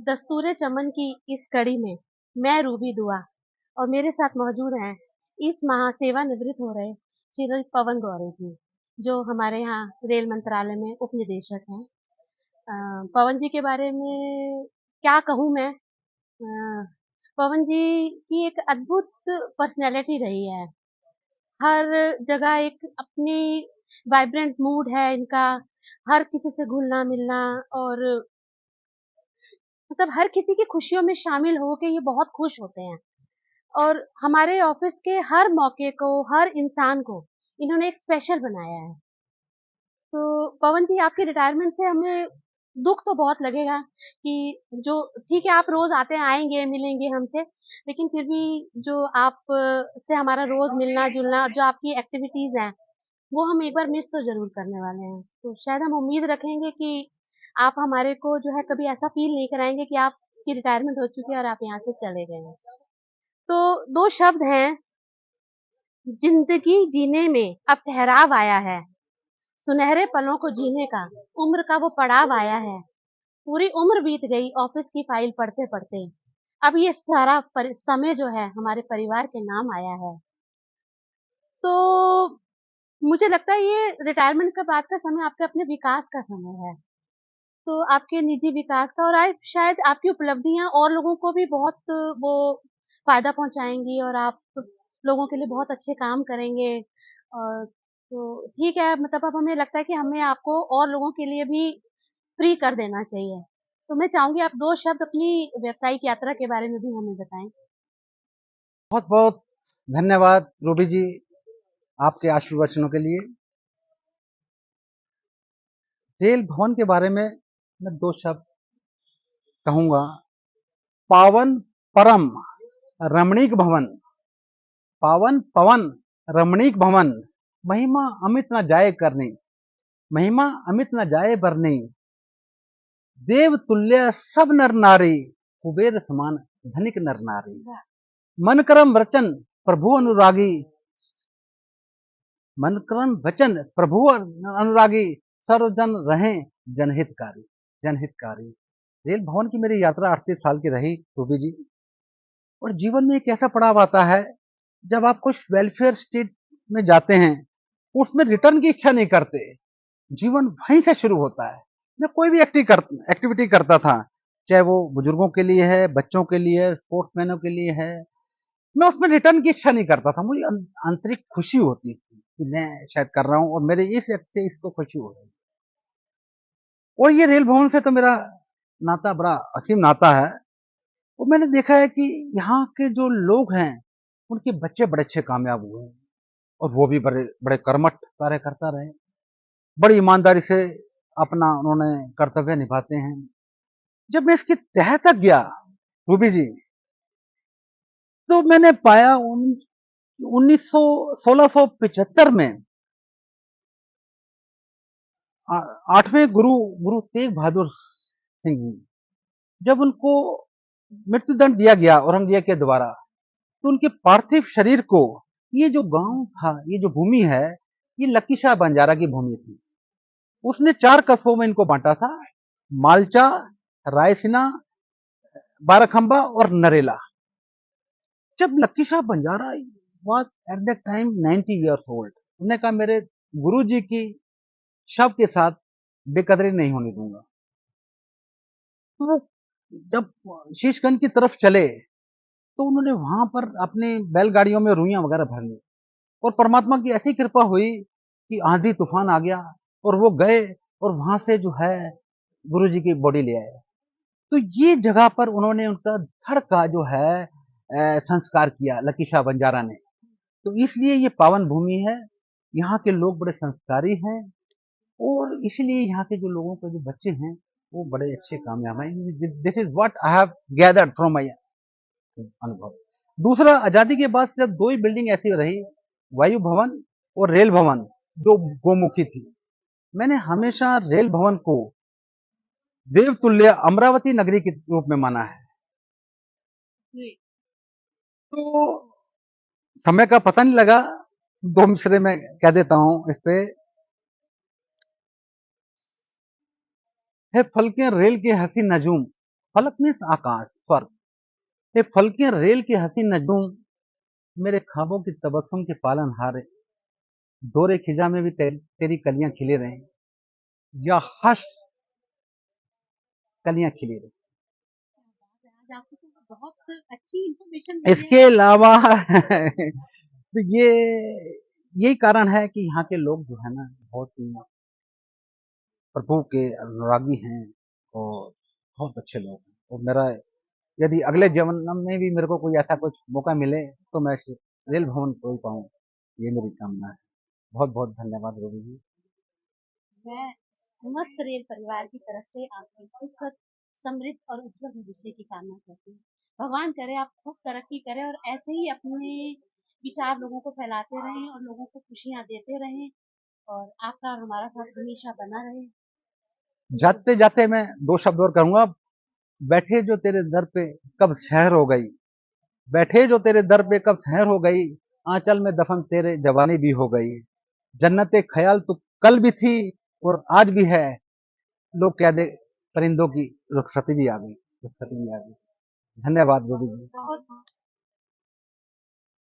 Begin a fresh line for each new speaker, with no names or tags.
दस्तूरे चमन की इस कड़ी में मैं रूबी दुआ और मेरे साथ मौजूद हैं इस माह सेवानिवृत्त हो रहे श्री पवन गौरे जी, जो हमारे यहाँ रेल मंत्रालय में उप निदेशक हैं। पवन जी के बारे में क्या कहूँ मैं। पवन जी की एक अद्भुत पर्सनैलिटी रही है। हर जगह एक अपनी वाइब्रेंट मूड है इनका, हर किसी से घुलना-मिलना और मतलब हर किसी की खुशियों में शामिल होके ये बहुत खुश होते हैं और हमारे ऑफिस के हर मौके को, हर इंसान को इन्होंने एक स्पेशल बनाया है। तो पवन जी आपके रिटायरमेंट से हमें दुःख तो बहुत लगेगा कि जो ठीक है आप रोज़ आते हैं, आएँगे, मिलेंगे हमसे, लेकिन फिर भी जो आप से हमारा रोज़ मिलना-जुलना, जो आपकी एक्टिविटीज़ हैं, वो हम एक बार मिस तो ज़रूर करने वाले हैं। तो शायद हम उम्मीद रखेंगे कि आप हमारे को जो है कभी ऐसा फ़ील नहीं कराएँगे कि आपकी रिटायरमेंट हो चुकी है और आप यहाँ से चले गए हैं। तो 2 शब्द हैं, ज़िंदगी जीने में अब ठहराव आया है, सुनहरे पलों को जीने का उम्र का वो पड़ाव आया है। पूरी उम्र बीत गई ऑफ़िस की फ़ाइल पढ़ते-पढ़ते, अब ये सारा समय जो है हमारे परिवार के नाम आया है। तो मुझे लगता है ये रिटायरमेंट के बाद का समय आपके अपने विकास का समय है। तो आपके निजी विकास का और आप शायद आपकी उपलब्धियाँ और लोगों को भी बहुत वो फ़ायदा पहुँचाएँगी और आप लोगों के लिए बहुत अच्छे काम करेंगे। तो ठीक है मतलब अब हमें लगता है कि हमें आपको और लोगों के लिए भी फ्री कर देना चाहिए। तो मैं चाहूँगी आप 2 शब्द अपनी व्यावसायिक यात्रा के बारे में भी हमें बताएँ।
बहुत बहुत धन्यवाद रूबी जी, आपके आशीर्वचनों के लिए। रेल भवन के बारे में मैं 2 शब्द कहूंगा। पावन परम रमणीक भवन, पावन पवन रमणीक भवन, महिमा अमित न जाए करनी, महिमा अमित न जाए बरनी, देव तुल्य सब नर नारी, कुबेर समान धनिक नर नारी, मन करम वचन प्रभु अनुरागी, मन करम वचन प्रभु अनुरागी, सर्वजन रहें जनहितकारी, जनहितकारी। रेल भवन की मेरी यात्रा 38 साल की रही रूबी जी। और जीवन में एक ऐसा पड़ाव आता है जब आप कुछ वेलफेयर स्टेट में जाते हैं, उसमें रिटर्न की इच्छा नहीं करते, जीवन वहीं से शुरू होता है। मैं कोई भी एक्टिविटी करता था, चाहे वो बुजुर्गों के लिए है, बच्चों के लिए है, स्पोर्ट्समैनों के लिए है, मैं उसमें रिटर्न की इच्छा नहीं करता था। मुझे आंतरिक खुशी होती थी कि मैं शायद कर रहा हूँ और मेरे इस एक्ट से इसको खुशी हो रही है। और ये रेल भवन से तो मेरा नाता बड़ा असीम नाता है। और मैंने देखा है कि यहाँ के जो लोग हैं, उनके बच्चे बड़े अच्छे कामयाब हुए हैं और वो भी बड़े बड़े कर्मठ कार्यकर्ता रहे, बड़ी ईमानदारी से अपना उन्होंने कर्तव्य निभाते हैं। जब मैं इसके तह तक गया रूबी जी, तो मैंने पाया 1675 में 8वें गुरु गुरु तेग बहादुर सिंह जी, जब उनको मृत्युदंड दिया गया औरंगजेब के द्वारा, तो उनके पार्थिव शरीर को ये जो गांव था, ये जो भूमि है, ये लकी शाह बंजारा की भूमि थी। उसने 4 कस्बों में इनको बांटा था, मालचा, रायसीना, बाराखंबा और नरेला। जब lucky Shah Banjara was at that time 90 years old, उन्होंने कहा मेरे गुरु जी की शव के साथ बेकदरी नहीं होने दूंगा। तो वो जब शीशगंज की तरफ चले, तो उन्होंने वहां पर अपने बैलगाड़ियों में रुइयां वगैरह भर ली और परमात्मा की ऐसी कृपा हुई कि आंधी तूफान आ गया और वो गए और वहां से जो है गुरु जी की बॉडी ले आए। तो ये जगह पर उन्होंने उनका धड़ का जो है संस्कार किया लकी शाह बंजारा ने। तो इसलिए ये पावन भूमि है, यहाँ के लोग बड़े संस्कारी हैं और इसलिए यहाँ के जो लोगों के जो बच्चे हैं वो बड़े अच्छे कामयाब हैं। This is what I have gathered from my अनुभव। दूसरा, आजादी के बाद सिर्फ 2 ही बिल्डिंग ऐसी रही, वायु भवन और रेल भवन, जो गोमुखी थी। मैंने हमेशा रेल भवन को देवतुल्य अमरावती नगरी के रूप में माना है।
जी।
तो समय का पता नहीं लगा, 2 मिसरे में कह देता हूं इस पे। है फलके रेल के हसी नजूम, फलक मीन्स आकाश, स्वर्ग। ये फलकियां रेल की हसीन नजूम, मेरे ख्वाबों की तबस्सुम के पालनहार, दौरे खिजा में भी तेरी कलियां खिले रहे, या हर्ष कलियां खिले रहे।
आज आपसे तो बहुत अच्छी इन्फॉर्मेशन मिली है।
इसके अलावा तो ये यही कारण है कि यहाँ के लोग जो है ना बहुत ही प्रभु के अनुरागी हैं और बहुत अच्छे लोग हैं। और मेरा यदि अगले जन्म में भी मेरे को कोई ऐसा कुछ मौका मिले तो मैं रेल भवन को ही पाऊँ, ये मेरी कामना है। बहुत बहुत धन्यवाद रवि जी।
मैं समस्त रेल परिवार की तरफ से आपकी सुखद, समृद्ध और उज्जवल भविष्य की कामना करती हूँ। भगवान करे आप खूब तरक्की करें और ऐसे ही अपने विचार लोगों को फैलाते रहें और लोगों को खुशियाँ देते रहें और आपका और हमारा साथ हमेशा बना रहे।
जाते जाते मैं दो शब्द और कहूंगा, बैठे जो तेरे दर पे कब शहर हो गई, बैठे जो तेरे दर पे कब शहर हो गई, आंचल में दफन तेरे जवानी भी हो गई, जन्नत ख्याल तो कल भी थी और आज भी है, लोग कह दे परिंदों की रुखसती भी आ गई, रुखसती भी आ गई। धन्यवाद गोविंद जी।
बहुत